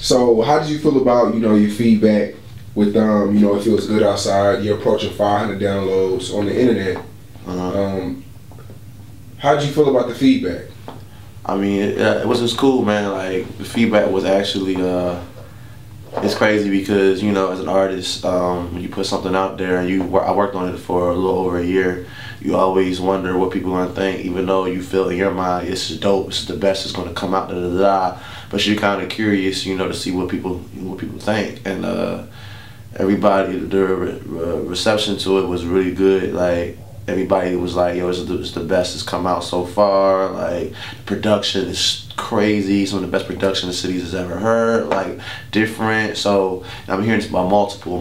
So how did you feel about, your feedback with, It Feels Good Outside? You're approaching 500 downloads on the internet. How did you feel about the feedback? I mean, it was just cool, man. Like, the feedback was actually, it's crazy because, as an artist, when you put something out there and I worked on it for a little over a year, you always wonder what people are gonna think, even though you feel in your mind, it's dope, it's the best, it's gonna come out, but you're kind of curious, to see what people think. And everybody, the reception to it was really good. Like, everybody was like, yo, it's the best that's come out so far. Like, the production is crazy. Some of the best production the city has ever heard. Like, different. So I'm hearing this about multiple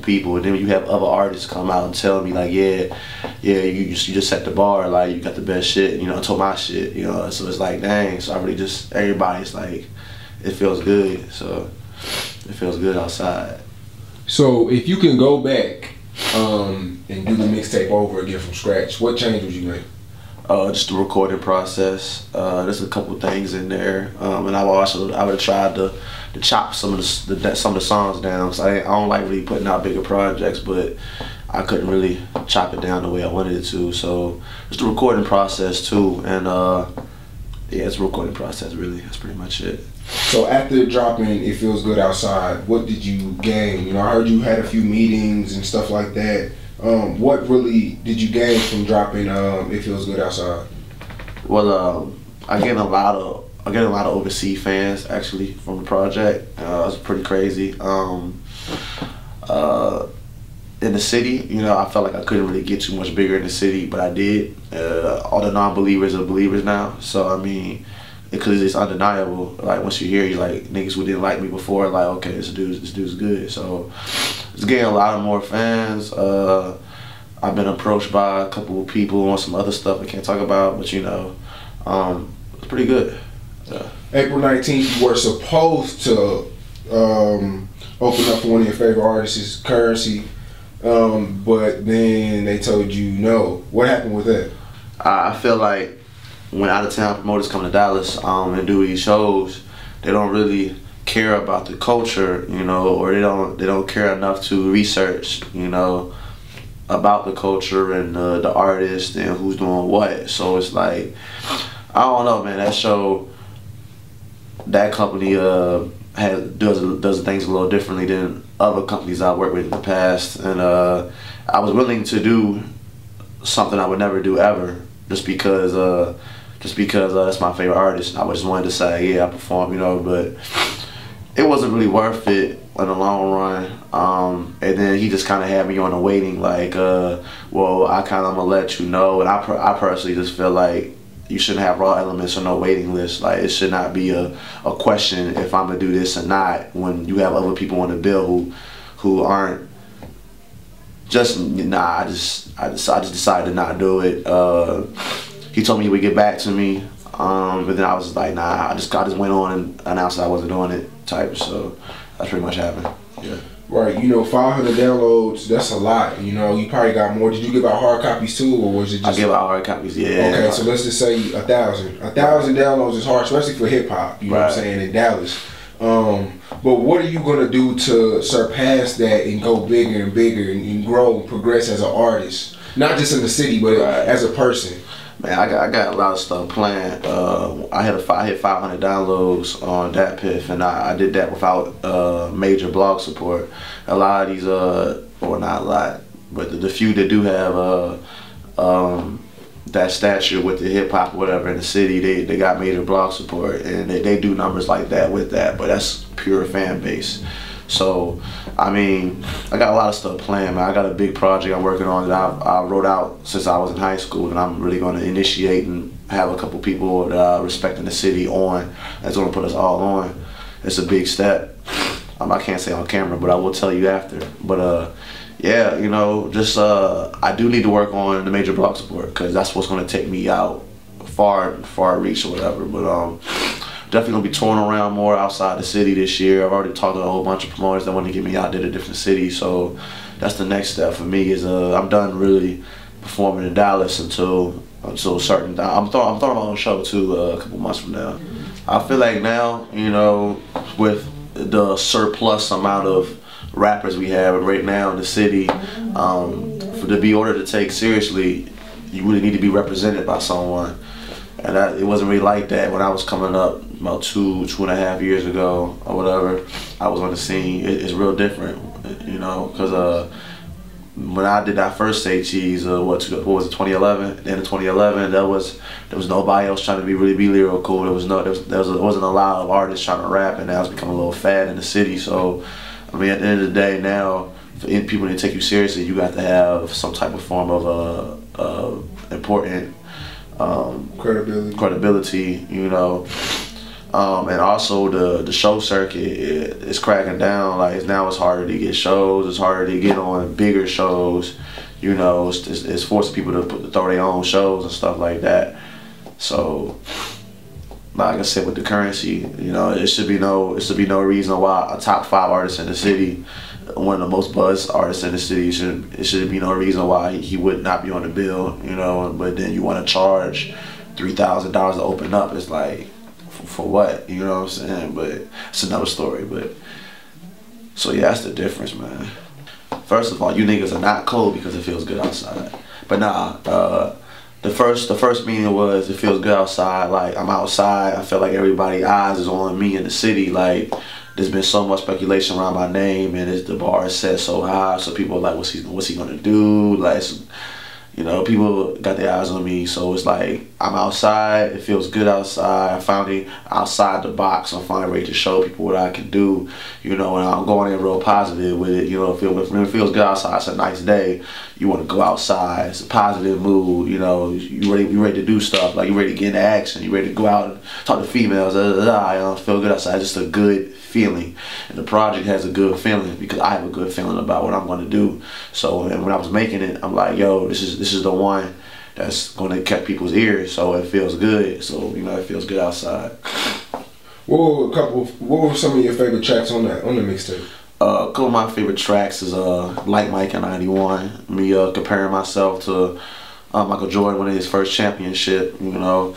people. And then you have other artists come out and tell me like, yeah, you just set the bar. Like, you got the best shit. I told my shit. So it's like, dang. So I really everybody's like, it feels good. So it feels good outside. So if you can go back and do the mixtape over again from scratch, what change would you make? Just the recording process. There's a couple things in there, and I would have tried to chop some of the songs down. Cause I don't like really putting out bigger projects, but I couldn't really chop it down the way I wanted it to. So just the recording process too, and yeah, it's a recording process really. That's pretty much it. So after dropping It Feels Good Outside, what did you gain? I heard you had a few meetings and stuff like that. What really did you gain from dropping It Feels Good Outside? Well, I get a lot of overseas fans actually from the project. It's pretty crazy. In the city, I felt like I couldn't really get too much bigger in the city, but I did. All the non-believers are believers now. So I mean, because it's undeniable. Like, once you hear, you're like, niggas who didn't like me before, like, okay, this dude's good. So it's getting a lot of more fans. I've been approached by a couple of people on some other stuff I can't talk about, but it's pretty good. Yeah. April 19th, you were supposed to open up for one of your favorite artists, Currency, but then they told you no. What happened with that? I feel like when out-of-town promoters come to Dallas and do these shows, they don't really care about the culture, or they don't care enough to research, about the culture and the artist and who's doing what. So it's like, I don't know, man. That show, that company does things a little differently than other companies I've worked with in the past, and I was willing to do something I would never do ever, just because that's my favorite artist. I just wanted to say, yeah, I perform, but it wasn't really worth it in the long run. And then he just kind of had me on the waiting, like, well, I'm gonna let you know. And I personally just feel like you shouldn't have raw elements or no waiting list. Like, it should not be a question if I'm gonna do this or not, when you have other people on the bill who aren't. I just decided to not do it. He told me he would get back to me, but then I was like, nah. I just went on and announced that I wasn't doing it, type. So that's pretty much happened. Yeah. Right. 500 downloads. That's a lot. You probably got more. Did you give out hard copies too, or was it just? I give out hard copies. Yeah. Okay. So let's just say 1,000. 1,000 downloads is hard, especially for hip hop. You know what I'm saying, in Dallas. But what are you gonna do to surpass that and go bigger and bigger and grow and progress as an artist? Not just in the city, but as a person. Man, I got a lot of stuff planned. I hit 500 downloads on that piff, and I did that without major blog support. A lot of these, or not a lot, but the few that do have that stature with the hip hop, whatever, in the city, they got major blog support, and they do numbers like that with that. But that's pure fan base. So, I mean, I got a lot of stuff planned, man. I got a big project I'm working on that I wrote out since I was in high school, and I'm really going to initiate and have a couple people that I respect in the city on. That's going to put us all on. It's a big step. I can't say on camera, but I will tell you after. But yeah, I do need to work on the major blog support, because that's what's going to take me out far reach or whatever. But definitely gonna be touring around more outside the city this year. I've already talked to a whole bunch of promoters that want to get me out there to different cities. So that's the next step for me. Is I'm done really performing in Dallas until certain time. I'm throwing my own show too a couple months from now. I feel like now, you know, with the surplus amount of rappers we have right now in the city, to be ordered to take seriously, you really need to be represented by someone. And it wasn't really like that when I was coming up about 2.5 years ago or whatever. I was on the scene. It's real different, you know, because when I did that first Say Cheese, what was it, 2011? Then in 2011, there was nobody else trying to really be lyrical. There wasn't a lot of artists trying to rap, and now it's become a little fad in the city. So, I mean, at the end of the day, now for people to take you seriously, you got to have some type of form of important credibility, you know. And also the show circuit is cracking down. Like now it's harder to get shows. It's harder to get on bigger shows. You know, it's forcing people to throw their own shows and stuff like that. So, like I said, with the currency, you know, it should be no reason why a top 5 artist in the city, one of the most buzzed artists in the city, it should be no reason why he would not be on the bill. You know, but then you want to charge $3,000 to open up. It's like, for what? You know what I'm saying? But it's another story. But so yeah, that's the difference, man. First of all, you niggas are not cold because it feels good outside. But nah, the first meaning was it feels good outside. Like I'm outside, I feel like everybody's eyes is on me in the city. Like there's been so much speculation around my name, and the bar is set so high, so people are like, what's he gonna do? Like, you know, people got their eyes on me, so it's like I'm outside. It feels good outside. I finally outside the box. I'm finally ready to show people what I can do, you know. And I'm going in real positive with it. You know, when it feels good outside, it's a nice day. You want to go outside. It's a positive mood. You know, you ready to do stuff. Like you ready to get into action. You ready to go out and talk to females. You know, feel good outside. Just a good feeling, and the project has a good feeling because I have a good feeling about what I'm going to do. So when I was making it, I'm like, yo, this is the one that's going to catch people's ears, so it feels good. So you know, it feels good outside. What were some of your favorite tracks on the mixtape? A couple of my favorite tracks is Like Mike in '91. Me comparing myself to Michael Jordan winning his first championship. You know.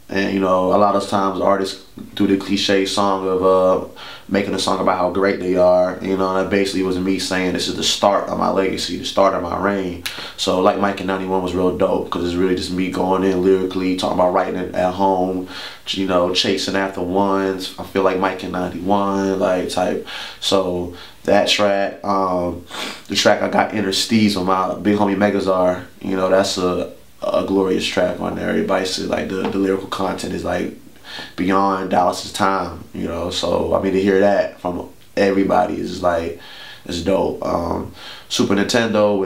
And you know, a lot of times artists do the cliche song of making a song about how great they are. You know, and that basically was me saying this is the start of my legacy, the start of my reign. So Like Mike in '91 was real dope because it's really just me going in lyrically, talking about writing it at home, you know, chasing after ones. I feel like Mike in '91, like type. So that track, the track I got Intersteez with my big homie Megazar, you know, that's a glorious track on there. Everybody said like the lyrical content is like beyond Dallas's time, you know. So I mean, to hear that from everybody is like, it's dope. Super Nintendo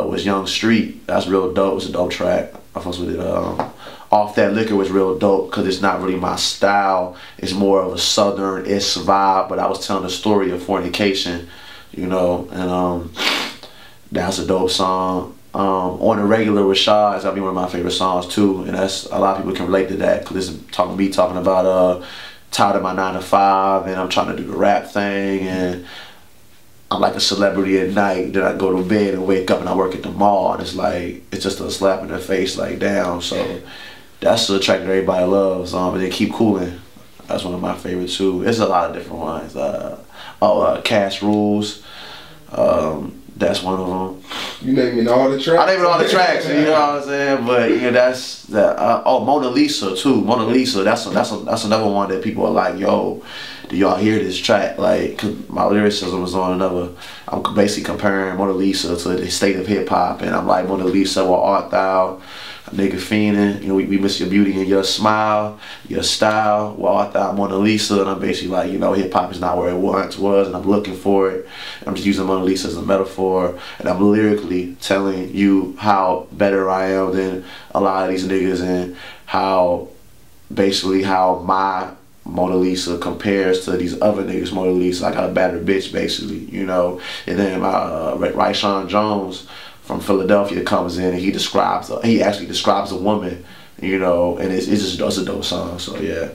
with Young Street, that's real dope. It's a dope track. I fucks with it. Off That Liquor was real dope because it's not really my style. It's more of a southern-ish vibe, but I was telling the story of fornication, you know, and that's a dope song. On the Regular with Shaw is one of my favorite songs too, and that's a lot of people can relate to that because it's talking about tired of my 9 to 5 and I'm trying to do the rap thing and I'm like a celebrity at night. Then I go to bed and wake up and I work at the mall and it's like it's just a slap in the face, like damn. So that's the track that everybody loves. And then Keep Coolin', that's one of my favorites too. There's a lot of different ones. Cash Rules. That's one of them. You naming all the tracks? I naming all the tracks, you know what I'm saying? But you know, that's that. Mona Lisa too. Mona Lisa. That's another one that people are like, yo, do y'all hear this track? Like, 'cause my lyricism was on another. I'm basically comparing Mona Lisa to the state of hip hop, and I'm like, Mona Lisa, what art thou? A nigga fiending, you know, we miss your beauty and your smile, your style. Well, I thought Mona Lisa, and I'm basically like, you know, hip hop is not where it once was, and I'm looking for it. I'm just using Mona Lisa as a metaphor, and I'm lyrically telling you how better I am than a lot of these niggas, and how basically how my Mona Lisa compares to these other niggas' Mona Lisa. I got a better bitch, basically, you know. And then my Ryshawn Jones from Philadelphia comes in and he actually describes a woman, you know, and it's a dope song. So yeah.